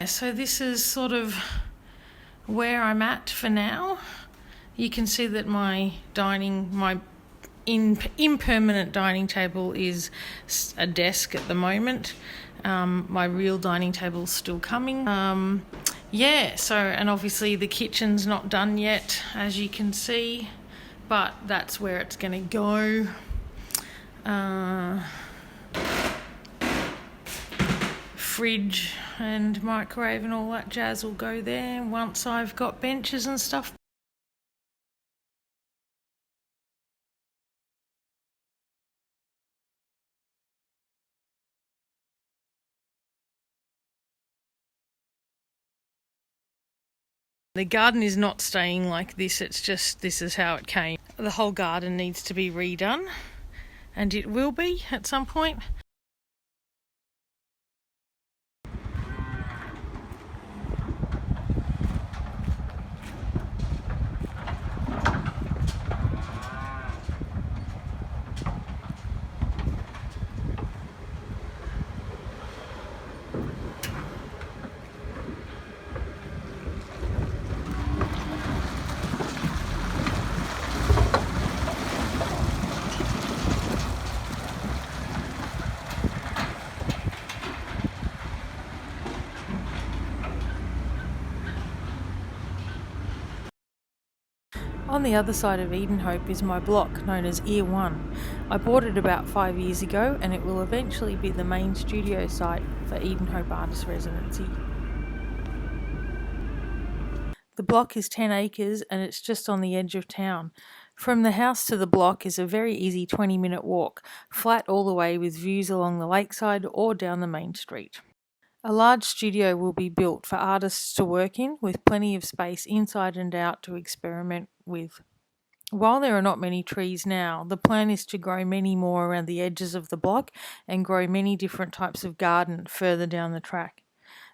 So this is sort of where I'm at for now. You can see that my impermanent dining table is a desk at the moment. My real dining table's still coming. And obviously the kitchen's not done yet, as you can see, but that's where it's going to go. Fridge and microwave and all that jazz will go there once I've got benches and stuff. The garden is not staying like this, it's just this is how it came. The whole garden needs to be redone, and it will be at some point. On the other side of Edenhope is my block, known as Ear 1. I bought it about 5 years ago, and it will eventually be the main studio site for Edenhope Artist Residency. The block is 10 acres and it's just on the edge of town. From the house to the block is a very easy 20-minute walk, flat all the way with views along the lakeside or down the main street. A large studio will be built for artists to work in, with plenty of space inside and out to experiment with. While there are not many trees now, the plan is to grow many more around the edges of the block and grow many different types of garden further down the track.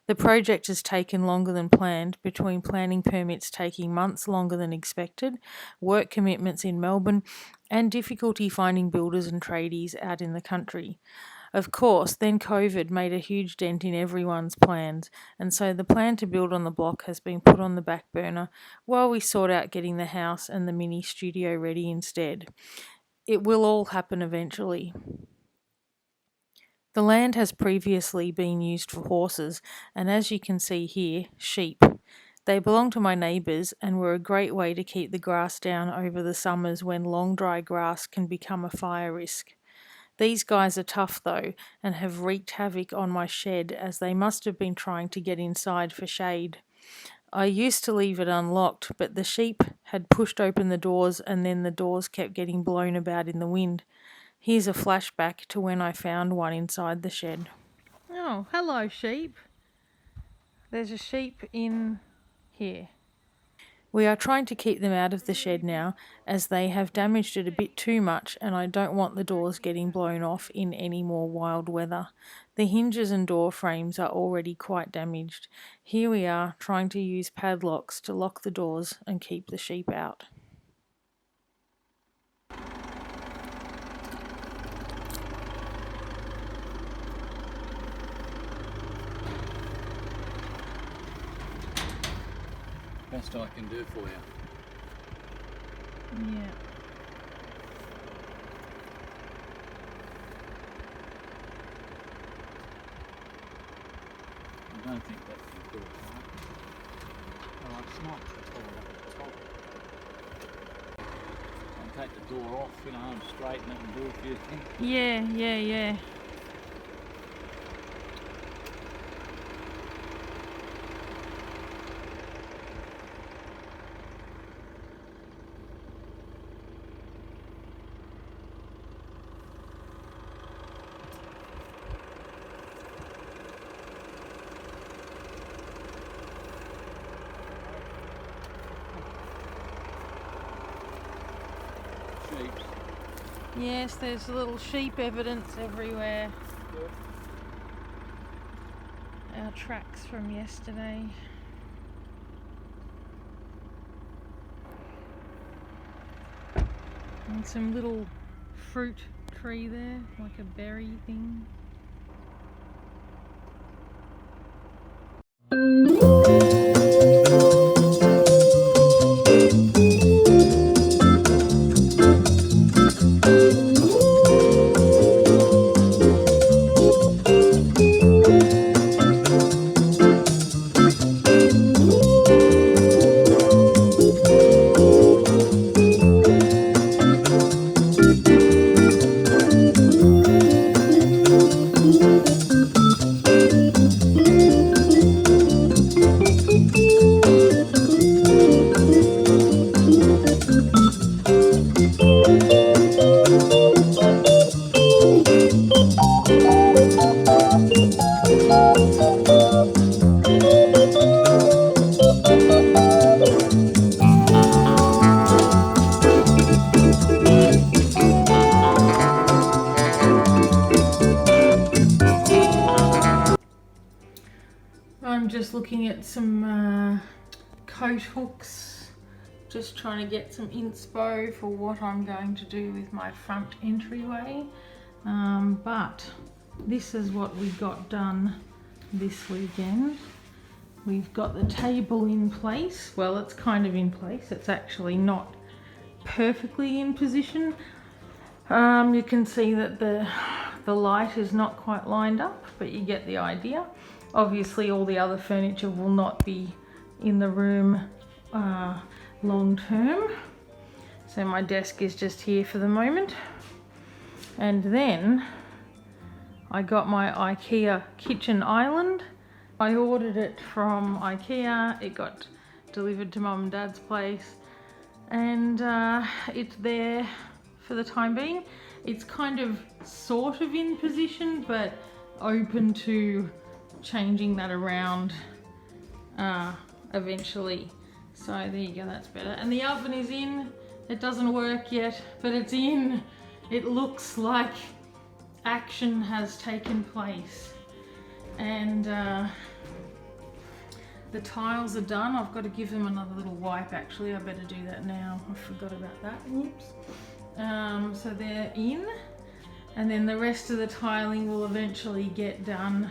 The project has taken longer than planned, between planning permits taking months longer than expected, work commitments in Melbourne, and difficulty finding builders and tradies out in the country. Of course, then COVID made a huge dent in everyone's plans, and so the plan to build on the block has been put on the back burner while we sort out getting the house and the mini studio ready instead. It will all happen eventually. The land has previously been used for horses, and as you can see here, sheep. They belong to my neighbours and were a great way to keep the grass down over the summers when long dry grass can become a fire risk. These guys are tough though, and have wreaked havoc on my shed, as they must have been trying to get inside for shade. I used to leave it unlocked, but the sheep had pushed open the doors, and then the doors kept getting blown about in the wind. Here's a flashback to when I found one inside the shed. Oh, hello sheep. There's a sheep in here. We are trying to keep them out of the shed now, as they have damaged it a bit too much, and I don't want the doors getting blown off in any more wild weather. The hinges and door frames are already quite damaged. Here we are, trying to use padlocks to lock the doors and keep the sheep out. Best I can do for you. Yeah. I don't think that can do it right. Oh, it's not all at the top. I'll take the door off, and straighten it and do a few things. Yeah. Sheep. Yes, there's little sheep evidence everywhere. Good. Our tracks from yesterday. And some little fruit tree there, like a berry thing. I'm just looking at some coat hooks, just trying to get some inspo for what I'm going to do with my front entryway. But this is what we got done this weekend. We've got the table in place. Well, it's kind of in place. It's actually not perfectly in position. You can see that the light is not quite lined up, but you get the idea. Obviously, all the other furniture will not be in the room long term. So my desk is just here for the moment. And then I got my IKEA kitchen island. I ordered it from IKEA. It got delivered to Mum and Dad's place, and it's there for the time being. It's kind of sort of in position, but open to changing that around eventually. So there you go, that's better. And the oven is in. It doesn't work yet, but it's in. It looks like action has taken place. And the tiles are done. I've got to give them another little wipe actually. I better do that now. I forgot about that. Oops. So they're in. And then the rest of the tiling will eventually get done